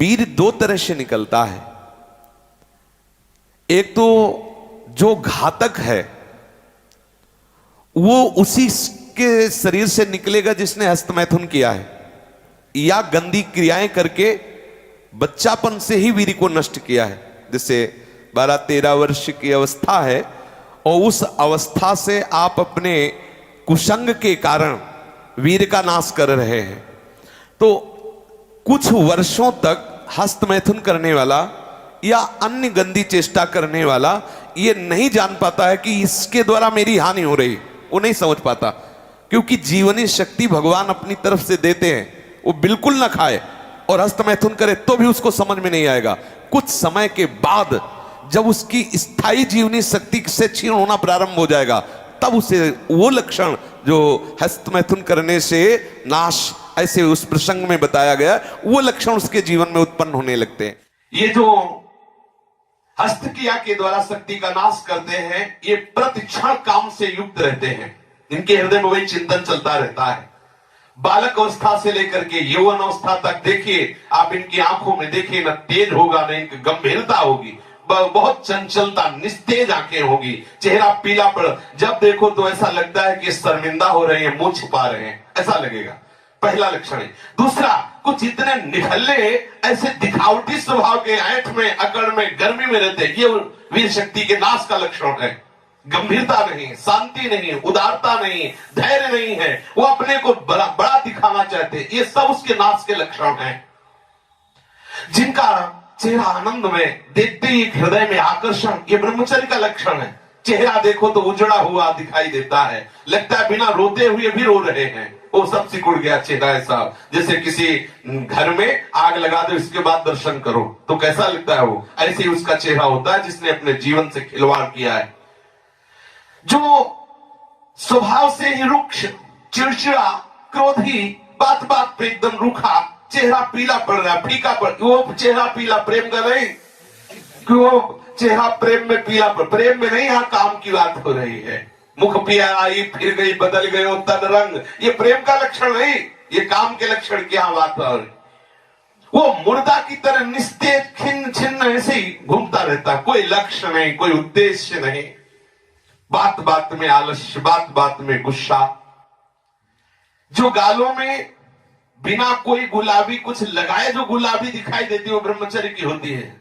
वीर दो तरह से निकलता है। एक तो जो घातक है वो उसी के शरीर से निकलेगा जिसने हस्तमैथुन किया है, या गंदी क्रियाएं करके बच्चापन से ही वीर को नष्ट किया है। जैसे 12-13 वर्ष की अवस्था है और उस अवस्था से आप अपने कुसंग के कारण वीर का नाश कर रहे हैं, तो कुछ वर्षों तक हस्तमैथुन करने वाला या अन्य गंदी चेष्टा करने वाला ये नहीं जान पाता है कि इसके द्वारा मेरी हानि हो रही, वो नहीं समझ पाता, क्योंकि जीवनी शक्ति भगवान अपनी तरफ से देते हैं। वो बिल्कुल ना खाए और हस्तमैथुन करे तो भी उसको समझ में नहीं आएगा। कुछ समय के बाद जब उसकी स्थायी जीवनी शक्ति से क्षीण होना प्रारंभ हो जाएगा, तब उसे वो लक्षण जो हस्तमैथुन करने से नाश ऐसे उस प्रसंग में बताया गया, वो लक्षण उसके जीवन में उत्पन्न होने लगते हैं। ये जो हस्त क्रिया के द्वारा शक्ति का नाश करते हैं, ये प्रतिक्षण काम से युक्त रहते हैं। इनके हृदय में वही चिंतन चलता रहता है। बालक अवस्था से लेकर के यौवन अवस्था तक देखिए आप, इनकी आंखों में देखिए, न तेज होगा न इनकी गंभीरता होगी, बहुत चंचलता, निस्तेज आंखें होगी, चेहरा पीला पड़, जब देखो तो ऐसा लगता है कि शर्मिंदा हो रहे हैं, मुंह छिपा रहे हैं, ऐसा लगेगा। पहला लक्षण है। दूसरा, कुछ इतने निखल्ले ऐसे दिखावटी स्वभाव के, ऐंठ में, अकड़ में, गर्मी में रहते हैं, ये वीर शक्ति के नाश का लक्षण है। गंभीरता नहीं, शांति नहीं, उदारता नहीं, धैर्य नहीं है, वो अपने को बड़ा बड़ा दिखाना चाहते हैं, ये सब उसके नाश के लक्षण हैं। जिनका चेहरा आनंद में, देखते ही हृदय में आकर्षण, ये ब्रह्मचर्य का लक्षण है। चेहरा देखो तो उजड़ा हुआ दिखाई देता है, लगता है बिना रोते हुए भी रो रहे हैं, वो सब सिकुड़ गया चेहरा ऐसा, जैसे किसी घर में आग लगा दो इसके बाद दर्शन करो तो कैसा लगता है, वो ऐसे ही उसका चेहरा होता है जिसने अपने जीवन से खिलवाड़ किया है। जो स्वभाव से ही रुक्ष, चिड़चिड़ा, क्रोधी, बात बात पे एकदम रूखा, चेहरा पीला पड़ रहा है, फीका पड़, वो चेहरा पीला प्रेम का नहीं, क्यों चेहरा प्रेम में पीला पड़, प्रेम में नहीं, यहाँ काम की बात हो रही है। मुख पिया आई फिर गई, बदल गए तन रंग, ये प्रेम का लक्षण नहीं, ये काम के लक्षण की यहाँ बात हो रही। वो मुर्दा की तरह निस्तेज, खिन्न छिन्न ऐसे ही घूमता रहता, कोई लक्ष्य नहीं, कोई उद्देश्य नहीं, बात बात में आलस्य, बात बात में गुस्सा। जो गालों में बिना कोई गुलाबी कुछ लगाए जो गुलाबी दिखाई देती है वो ब्रह्मचर्य की होती है,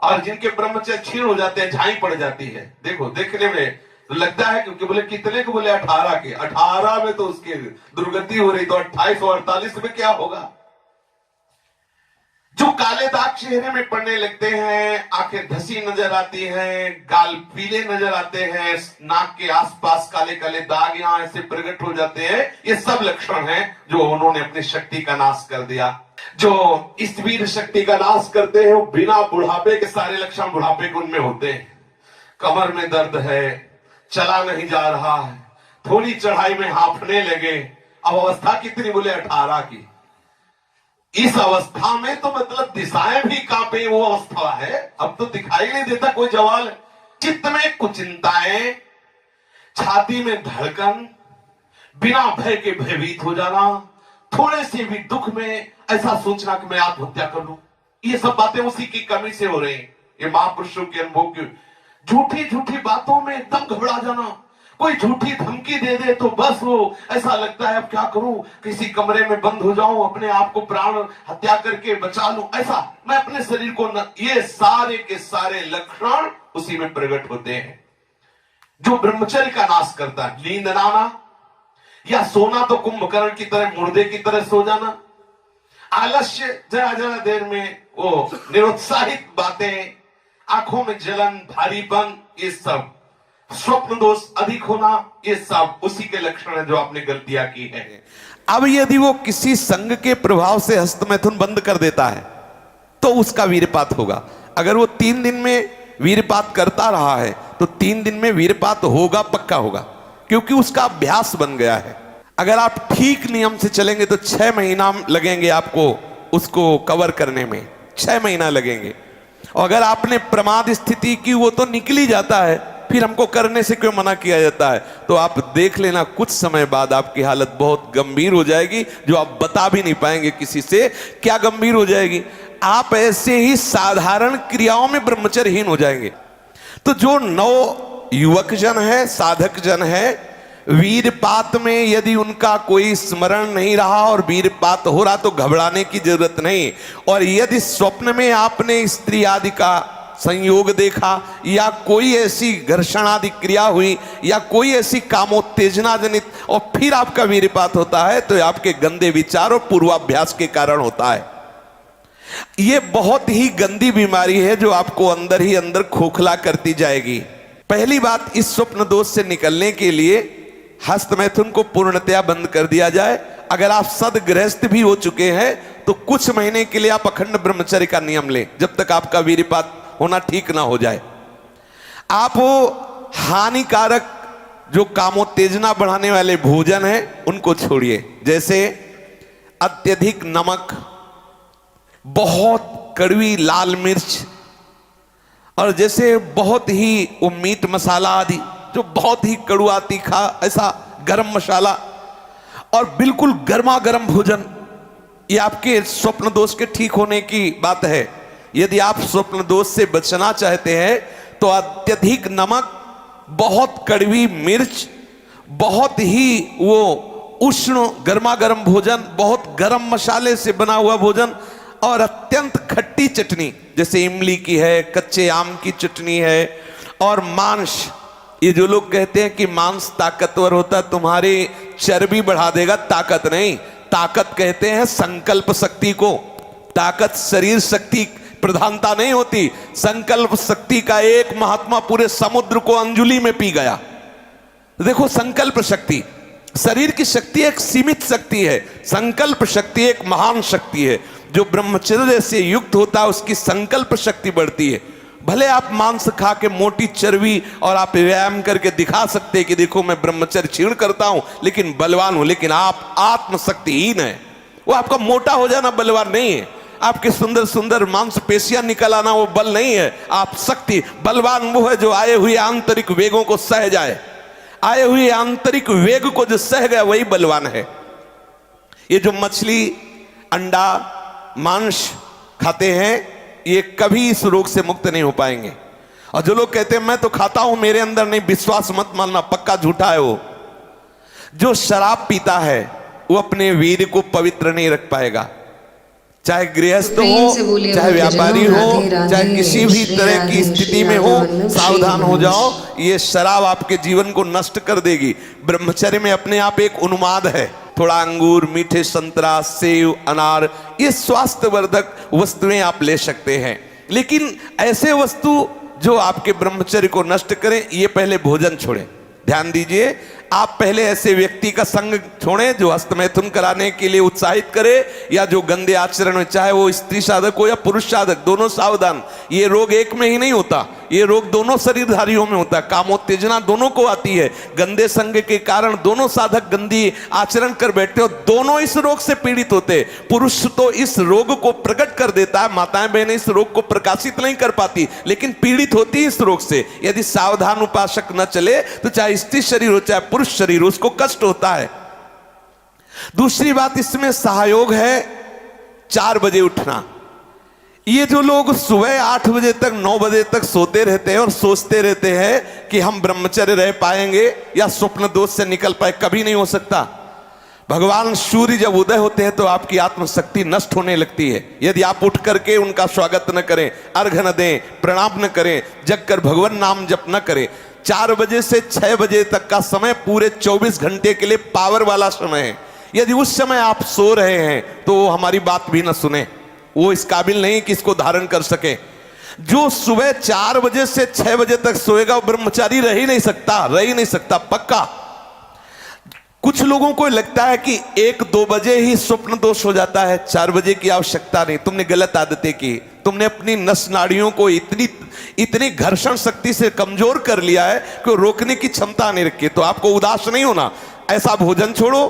और जिनके ब्रह्मचर्य क्षीण हो जाते हैं, झाई पड़ जाती है। देखो देखने में तो लगता है, क्योंकि बोले कितने को, बोले 18 के, 18 में तो उसकी दुर्गति हो रही, तो 28 और 48 में क्या होगा। जो काले दाग चेहरे में पड़ने लगते हैं, आंखें धसी नजर आती हैं, गाल पीले नजर आते हैं, नाक के आसपास काले काले दाग यहाँ ऐसे प्रकट हो जाते हैं, ये सब लक्षण हैं जो उन्होंने अपनी शक्ति का नाश कर दिया। जो इस वीर शक्ति का नाश करते हैं वो बिना बुढ़ापे के सारे लक्षण बुढ़ापे के उनमें होते हैं। कमर में दर्द है, चला नहीं जा रहा है, थोड़ी चढ़ाई में हांफने लगे, अब अवस्था कितनी, बोले 18 की। इस अवस्था में तो मतलब दिशाएं भी कांपे, वो अवस्था है, अब तो दिखाई नहीं देता कोई जवाल। चित्त में कुचिंताएं, छाती में धड़कन, बिना भय के भयभीत हो जाना, थोड़े से भी दुख में ऐसा सोचना कि मैं आत्महत्या कर लूं, ये सब बातें उसी की कमी से हो रही। ये महापुरुषों के अनुभव की झूठी झूठी बातों में एकदम घबरा जाना, कोई झूठी धमकी दे दे तो बस वो ऐसा लगता है अब क्या करूं, किसी कमरे में बंद हो जाऊं, अपने आप को प्राण हत्या करके बचा लूं, ऐसा मैं अपने शरीर को न, ये सारे के सारे लक्षण उसी में प्रकट होते हैं। जो ब्रह्मचर्य का नाश करता है, नींद ना आना या सोना तो कुंभकर्ण की तरह मुर्दे की तरह सो जाना, आलस्य, जरा जरा देर में वो निरुत्साहित बातें, आंखों में जलन, भारीपन, ये सब स्वप्न दोष अधिक होना, ये सब उसी के लक्षण है जो आपने गलतियां की है। अब यदि वो किसी संग के प्रभाव से हस्तमैथुन बंद कर देता है तो उसका वीरपात होगा। अगर वो 3 दिन में वीरपात करता रहा है तो 3 दिन में वीरपात होगा, पक्का होगा, क्योंकि उसका अभ्यास बन गया है। अगर आप ठीक नियम से चलेंगे तो 6 महीना लगेंगे आपको उसको कवर करने में, 6 महीना लगेंगे। और अगर आपने प्रमाद स्थिति की, वो तो निकल ही जाता है, फिर हमको करने से क्यों मना किया जाता है। तो आप देख लेना कुछ समय बाद आपकी हालत बहुत गंभीर हो जाएगी, जो आप बता भी नहीं पाएंगे किसी से। क्या गंभीर हो जाएगी, आप ऐसे ही साधारण क्रियाओं में ब्रह्मचर्यहीन हो जाएंगे। तो जो नव युवक जन है, साधक जन है, वीरपात में यदि उनका कोई स्मरण नहीं रहा और वीरपात हो रहा तो घबराने की जरूरत नहीं। और यदि स्वप्न में आपने स्त्री आदि का संयोग देखा या कोई ऐसी घर्षण आदि क्रिया हुई या कोई ऐसी कामोत्तेजना जनित और फिर आपका वीरपात होता है तो आपके गंदे विचार और पूर्वाभ्यास के कारण होता है। यह बहुत ही गंदी बीमारी है जो आपको अंदर ही अंदर खोखला करती जाएगी। पहली बात, इस स्वप्न दोष से निकलने के लिए हस्त मैथुन को पूर्णतया बंद कर दिया जाए। अगर आप सदगृहस्थ भी हो चुके हैं तो कुछ महीने के लिए आप अखंड ब्रह्मचर्य का नियम लें जब तक आपका वीरपात होना ठीक ना हो जाए। आप वो हानिकारक जो कामोत्तेजना बढ़ाने वाले भोजन हैं उनको छोड़िए, जैसे अत्यधिक नमक, बहुत कड़वी लाल मिर्च, और जैसे बहुत ही वो मीट मसाला आदि जो बहुत ही कड़वा तीखा, ऐसा गरम मसाला और बिल्कुल गर्मा गर्म भोजन, ये आपके स्वप्न दोष के ठीक होने की बात है। यदि आप स्वप्न दोष से बचना चाहते हैं तो अत्यधिक नमक, बहुत कड़वी मिर्च, बहुत ही वो उष्ण गर्मा गर्म भोजन, बहुत गर्म मसाले से बना हुआ भोजन और अत्यंत खट्टी चटनी, जैसे इमली की है, कच्चे आम की चटनी है, और मांस। ये जो लोग कहते हैं कि मांस ताकतवर होता है, तुम्हारी चर्बी बढ़ा देगा, ताकत नहीं। ताकत कहते हैं संकल्प शक्ति को। ताकत शरीर शक्ति प्रधानता नहीं होती। संकल्प शक्ति का एक महात्मा पूरे समुद्र को अंजुलि में पी गया। देखो, संकल्प शक्ति, शरीर की शक्ति एक सीमित शक्ति है, संकल्प शक्ति एक महान शक्ति है। जो ब्रह्मचर्य से युक्त होता है उसकी संकल्प शक्ति बढ़ती है। भले आप मांस खा के मोटी चर्बी और आप व्यायाम करके दिखा सकते हैं कि देखो मैं ब्रह्मचर्य क्षीण करता हूं लेकिन बलवान हूं, लेकिन आप आत्मशक्तिहीन है। वो आपका मोटा हो जाना बलवान नहीं है, आपके सुंदर सुंदर मांसपेशियां निकल आना वो बल नहीं है। आप शक्ति, बलवान वो है जो आए हुए आंतरिक वेगों को सह जाए। आए हुए आंतरिक वेग को जो सह गया वही बलवान है। ये जो मछली, अंडा, मांस खाते हैं ये कभी इस रोग से मुक्त नहीं हो पाएंगे। और जो लोग कहते हैं मैं तो खाता हूं मेरे अंदर नहीं, विश्वास मत मानना, पक्का झूठा है वो। जो शराब पीता है वो अपने वीर को पवित्र नहीं रख पाएगा। चाहे गृहस्थ हो, चाहे व्यापारी हो, चाहे किसी भी तरह की स्थिति में हो, सावधान हो जाओ, ये शराब आपके जीवन को नष्ट कर देगी। ब्रह्मचर्य में अपने आप एक उन्माद है। थोड़ा अंगूर, मीठे संतरा, सेव, अनार, ये स्वास्थ्यवर्धक वस्तुएं आप ले सकते हैं, लेकिन ऐसे वस्तु जो आपके ब्रह्मचर्य को नष्ट करें, ये पहले भोजन छोड़ें। ध्यान दीजिए, आप पहले ऐसे व्यक्ति का संग छोड़ें जो हस्तमैथुन कराने के लिए उत्साहित करे या जो गंदे आचरण में, चाहे वो स्त्री साधक हो या पुरुष साधक, दोनों सावधान। ये रोग एक में ही नहीं होता, ये रोग दोनों शरीरधारियों में होता है। कामोत्तेजना दोनों को आती है। गंदे संग के कारण दोनों साधक गंदी आचरण कर बैठते हो, दोनों इस रोग से पीड़ित होते। पुरुष तो इस रोग को प्रकट कर देता है, माताएं बहनें इस रोग को प्रकाशित नहीं कर पाती, लेकिन पीड़ित होती है इस रोग से। यदि सावधान उपासक न चले तो चाहे स्त्री शरीर हो चाहे पुरुष शरीर, उसको कष्ट होता है। दूसरी बात इसमें सहयोग है 4 बजे उठना। ये जो लोग सुबह 8 बजे तक 9 बजे तक सोते रहते हैं और सोचते रहते हैं कि हम ब्रह्मचर्य रह पाएंगे या स्वप्न दोष से निकल पाए, कभी नहीं हो सकता। भगवान सूर्य जब उदय होते हैं तो आपकी आत्मशक्ति नष्ट होने लगती है। यदि आप उठ करके उनका स्वागत न करें, अर्घ न दें, प्रणाम न करें, जग कर भगवान नाम जप न करें, 4 बजे से 6 बजे तक का समय पूरे 24 घंटे के लिए पावर वाला समय है। यदि उस समय आप सो रहे हैं तो वो हमारी बात भी न सुने, वो इस काबिल नहीं कि इसको धारण कर सके। जो सुबह 4 बजे से 6 बजे तक सोएगा वो ब्रह्मचारी रह ही नहीं सकता, पक्का। कुछ लोगों को लगता है कि 1-2 बजे ही स्वप्न दोष हो जाता है, 4 बजे की आवश्यकता नहीं। तुमने गलत आदतें की, तुमने अपनी नस नाड़ियों को इतनी घर्षण शक्ति से कमजोर कर लिया है कि रोकने की क्षमता नहीं रखी। तो आपको उदास नहीं होना, ऐसा भोजन छोड़ो,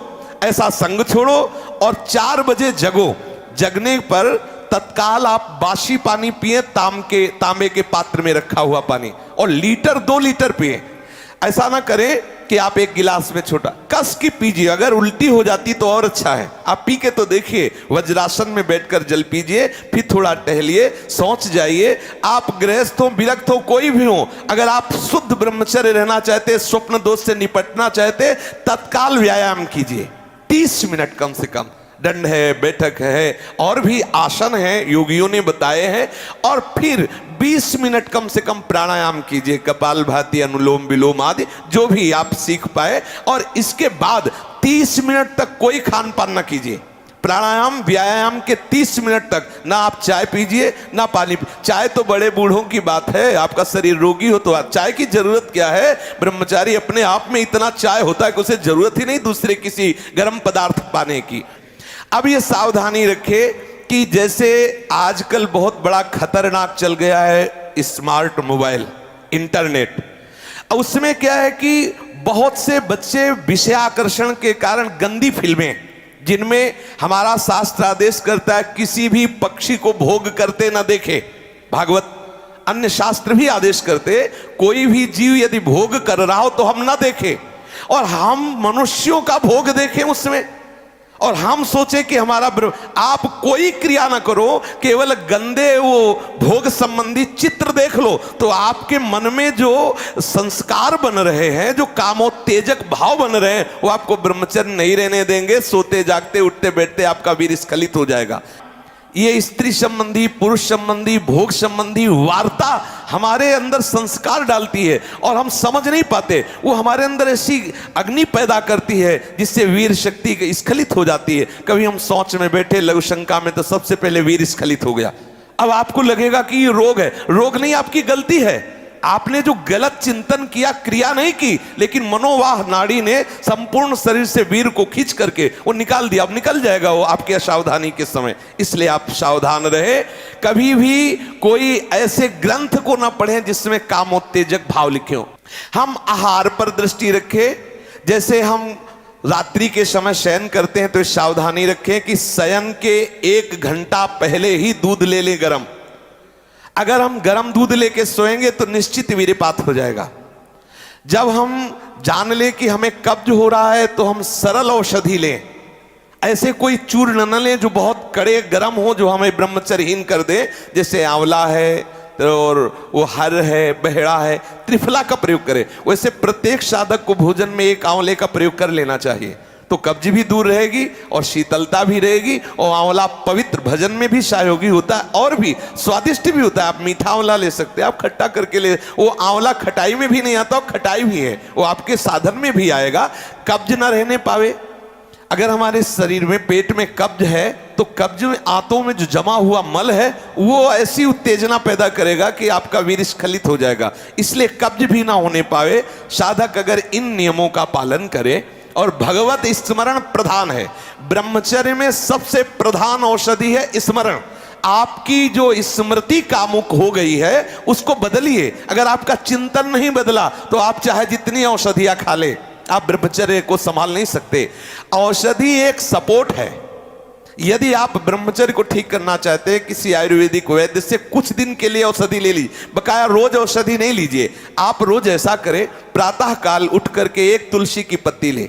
ऐसा संग छोड़ो और 4 बजे जगो। जगने पर तत्काल आप बासी पानी पिए, तांबे के पात्र में रखा हुआ पानी, और 1-2 लीटर पिए। ऐसा ना करें कि आप एक गिलास में छोटा कस की पीजिए, अगर उल्टी हो जाती तो और अच्छा है। आप पी के तो देखिए, वज्रासन में बैठकर जल पीजिए, फिर थोड़ा टहलिए, सोच जाइए। आप गृहस्थ हो, विरक्त हो, कोई भी हो, अगर आप शुद्ध ब्रह्मचर्य रहना चाहते, स्वप्न दोष से निपटना चाहते, तत्काल व्यायाम कीजिए 30 मिनट कम से कम। दंड है, बैठक है, और भी आसन है योगियों ने बताए हैं। और फिर 20 मिनट कम से कम प्राणायाम कीजिए, कपालभाति, अनुलोम विलोम आदि जो भी आप सीख पाए। और इसके बाद 30 मिनट तक कोई खान पान ना कीजिए। प्राणायाम व्यायाम के 30 मिनट तक ना आप चाय पीजिए ना पानी। चाय तो बड़े बूढ़ों की बात है, आपका शरीर रोगी हो तो चाय की जरूरत क्या है। ब्रह्मचारी अपने आप में इतना चाय होता है कि उसे जरूरत ही नहीं दूसरे किसी गर्म पदार्थ पाने की। अब ये सावधानी रखे कि जैसे आजकल बहुत बड़ा खतरनाक चल गया है स्मार्ट मोबाइल, इंटरनेट। उसमें क्या है कि बहुत से बच्चे विषयाकर्षण के कारण गंदी फिल्में, जिनमें हमारा शास्त्र आदेश करता है किसी भी पक्षी को भोग करते ना देखे, भागवत अन्य शास्त्र भी आदेश करते कोई भी जीव यदि भोग कर रहा हो तो हम ना देखें, और हम मनुष्यों का भोग देखें उसमें, और हम सोचे कि हमारा आप कोई क्रिया ना करो, केवल गंदे वो भोग संबंधी चित्र देख लो तो आपके मन में जो संस्कार बन रहे हैं, जो कामोत्तेजक भाव बन रहे हैं, वो आपको ब्रह्मचर्य नहीं रहने देंगे। सोते जागते उठते बैठते आपका वीर स्खलित हो जाएगा। ये स्त्री संबंधी, पुरुष संबंधी, भोग संबंधी वार्ता हमारे अंदर संस्कार डालती है और हम समझ नहीं पाते। वो हमारे अंदर ऐसी अग्नि पैदा करती है जिससे वीर शक्ति स्खलित हो जाती है। कभी हम सोच में बैठे लघु शंका में तो सबसे पहले वीर स्खलित हो गया। अब आपको लगेगा कि ये रोग है, रोग नहीं, आपकी गलती है। आपने जो गलत चिंतन किया, क्रिया नहीं की, लेकिन मनोवाह नाड़ी ने संपूर्ण शरीर से वीर को खींच करके वो निकाल दिया। अब निकल जाएगा वो आपके असावधानी के समय, इसलिए आप सावधान रहे। कभी भी कोई ऐसे ग्रंथ को ना पढ़ें जिसमें कामोत्तेजक भाव लिखे हो। हम आहार पर दृष्टि रखें। जैसे हम रात्रि के समय शयन करते हैं तो सावधानी रखें कि शयन के 1 घंटा पहले ही दूध ले लें गरम। अगर हम गर्म दूध लेके सोएंगे तो निश्चित वीर्यपात हो जाएगा। जब हम जान लें कि हमें कब्ज हो रहा है तो हम सरल औषधि लें। ऐसे कोई चूर्ण न लें जो बहुत कड़े गर्म हो, जो हमें ब्रह्मचर्यहीन कर दे। जैसे आंवला है और वो हर है, बहेड़ा है, त्रिफला का प्रयोग करें। वैसे प्रत्येक साधक को भोजन में 1 आंवले का प्रयोग कर लेना चाहिए, तो कब्ज भी दूर रहेगी और शीतलता भी रहेगी। और आंवला पवित्र भजन में भी सहयोगी होता है और भी स्वादिष्ट भी होता है। आप मीठा आंवला ले सकते हैं, आप खट्टा करके ले। वो आंवला खटाई में भी नहीं आता, खटाई भी है, वो आपके साधन में भी आएगा, कब्ज ना रहने पावे। अगर हमारे शरीर में पेट में कब्ज है तो कब्ज में आंतों में जो जमा हुआ मल है वो ऐसी उत्तेजना पैदा करेगा कि आपका वीर स्खलित हो जाएगा। इसलिए कब्ज भी ना होने पावे। साधक अगर इन नियमों का पालन करे, और भगवत स्मरण प्रधान है। ब्रह्मचर्य में सबसे प्रधान औषधि है स्मरण। आपकी जो स्मृति कामुक हो गई है उसको बदलिए। अगर आपका चिंतन नहीं बदला तो आप चाहे जितनी औषधियां खा ले, आप ब्रह्मचर्य को संभाल नहीं सकते। औषधि एक सपोर्ट है। यदि आप ब्रह्मचर्य को ठीक करना चाहते हैं, किसी आयुर्वेदिक वैद्य से कुछ दिन के लिए औषधि ले लीजिए, बकाया रोज औषधि नहीं लीजिए। आप रोज ऐसा करें, प्रातः काल उठ करके 1 तुलसी की पत्ती ले।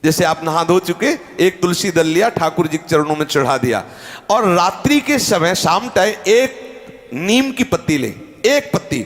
जैसे आप नहा धो चुके, 1 तुलसी दल लिया, ठाकुर जी के चरणों में चढ़ा दिया। और रात्रि के समय शाम टाइम 1 नीम की पत्ती ले, 1 पत्ती,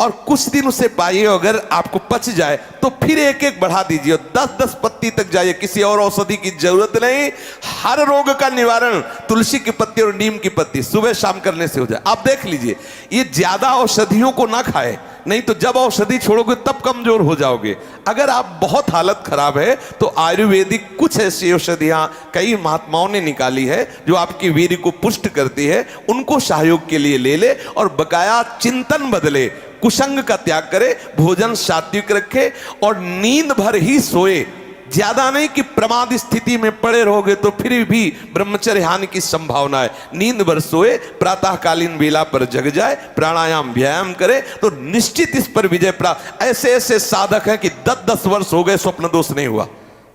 और कुछ दिन उसे पाइए। अगर आपको पच जाए तो फिर 1-1 बढ़ा दीजिए, 10-10 पत्ती तक जाइए। किसी और औषधि की जरूरत नहीं। हर रोग का निवारण तुलसी की पत्ती और नीम की पत्ती सुबह शाम करने से हो जाए। आप देख लीजिए, ये ज्यादा औषधियों को ना खाए, नहीं तो जब औषधि छोड़ोगे तब कमजोर हो जाओगे। अगर आप बहुत हालत खराब है तो आयुर्वेदिक कुछ ऐसी औषधियां कई महात्माओं ने निकाली है जो आपकी वीर्य को पुष्ट करती है, उनको सहयोग के लिए ले ले। और बकाया चिंतन बदले, कुसंग का त्याग करे, भोजन सात्विक रखे और नींद भर ही सोए। ज्यादा नहीं कि प्रमाद स्थिति में पड़े रहोगे तो फिर भी ब्रह्मचर्य हानि की संभावना है। नींद भर सोए, प्रातःकालीन वेला पर जग जाए, प्राणायाम व्यायाम करे तो निश्चित इस पर विजय प्राप्त। ऐसे ऐसे साधक हैं कि 10-10 वर्ष हो गए स्वप्न दोष नहीं हुआ,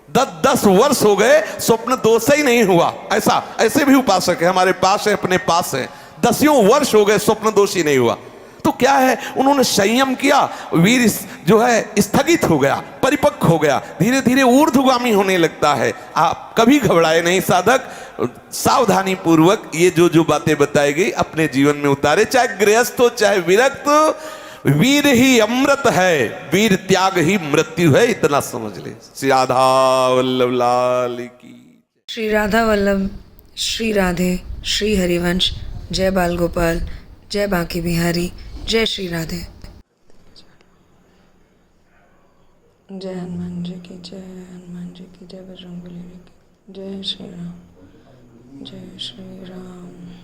10-10 वर्ष हो गए स्वप्न दोष ही नहीं हुआ। ऐसे भी उपासक है हमारे पास है, अपने पास है, 10 वर्ष हो गए स्वप्न दोष ही नहीं हुआ। तो क्या है, उन्होंने संयम किया, वीर जो है स्थगित हो गया, परिपक्व हो गया, धीरे धीरे ऊर्ध्वगामी होने लगता है। आप कभी घबराए नहीं साधक, सावधानी पूर्वक ये जो बातें बताई गई अपने जीवन में उतारे, चाहे गृहस्थ हो चाहे विरक्त हो। वीर ही अमृत है, वीर त्याग ही मृत्यु है, इतना समझ ले। श्री राधा वल्लभ लाल की। श्री राधा वल्लभ, श्री राधे, श्री हरिवंश। जय बाल गोपाल, जय बांके बिहारी, जय श्री राधे। जय हनुमान जी की जय, हनुमान जी की जय, बजरंगबली की जय। श्री राम, जय श्री राम।